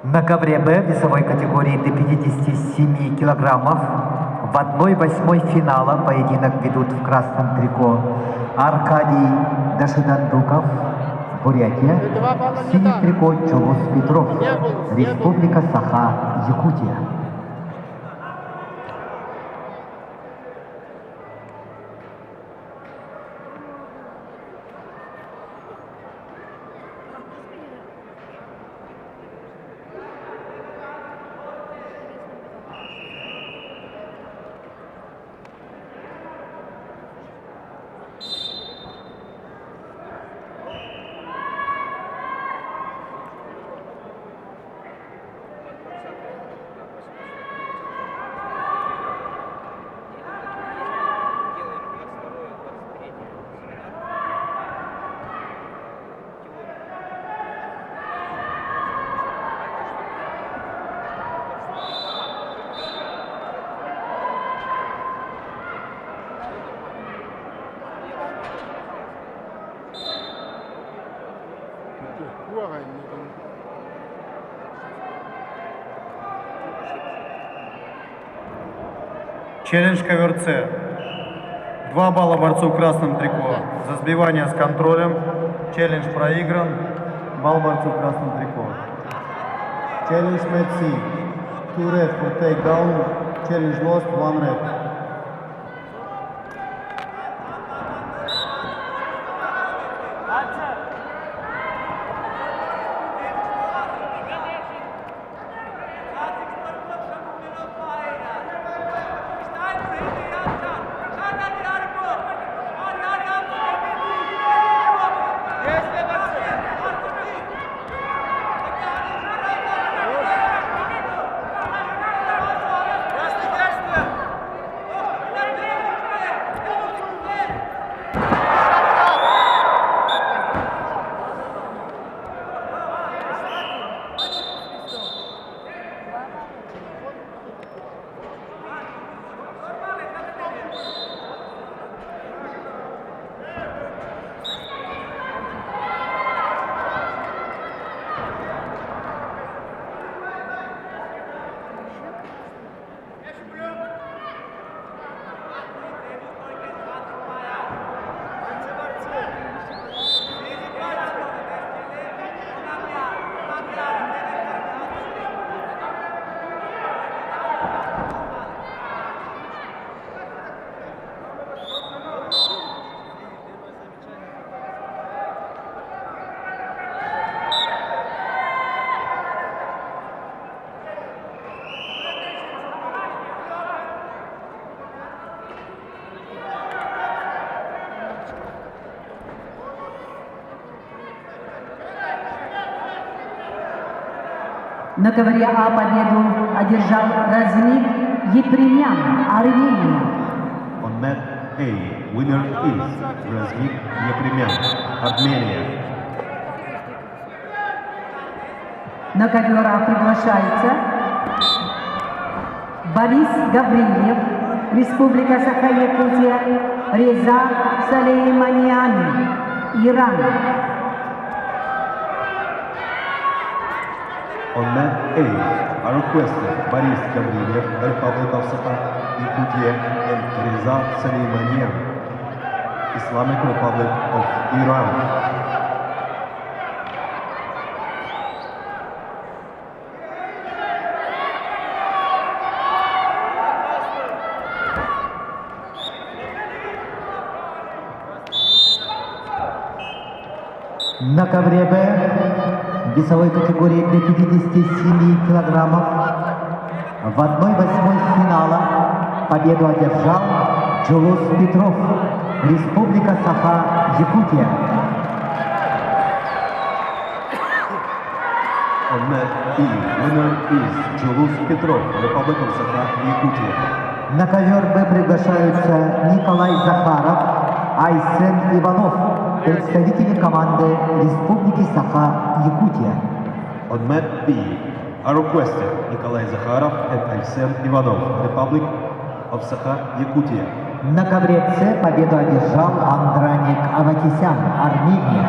На ковре Б весовой категории до 57 килограммов в 1/8 финала поединок ведут в красном трико Аркадий Дашидандуков, Бурятия, в синем трико Чулус Петров, Республика Саха, Якутия. Челлендж ковер С. 2 балла борцу в красном трико за сбивание с контролем. Челлендж проигран. Балл борцу в красном трико. Челлендж match C. 2 red for takedown. Challenge lost, 1 red. На ковре А победу одержал Размик Епремян, Армения. On mat A, winner is Razmik Епремян, Armenia. На ковер А приглашается Борис Гавриев, Республика Саха-Якутия, Реза Салейманян, Иран. On mat A are requested Boris Gavrilyev, Republic of Sakha-Yakutia, and Reza Soleimanian, Islamic Republic of Iran. На ковре Б весовой категории до 57 килограммов в 1/8 финала победу одержал Джулус Петров, Республика Саха-Якутия. On mat B, winner is Julus Petrov, Republic of Sakha-Yakutia. На ковер Б приглашаются Николай Захаров, Айсен Иванов, представители команды Республики Саха-Якутия. On mat B are requested Nikolai Zakharov and Aysem Ivanov, Republic of Sakha-Yakutia. На ковре С победу одержал Андраник Аватисян, Армения.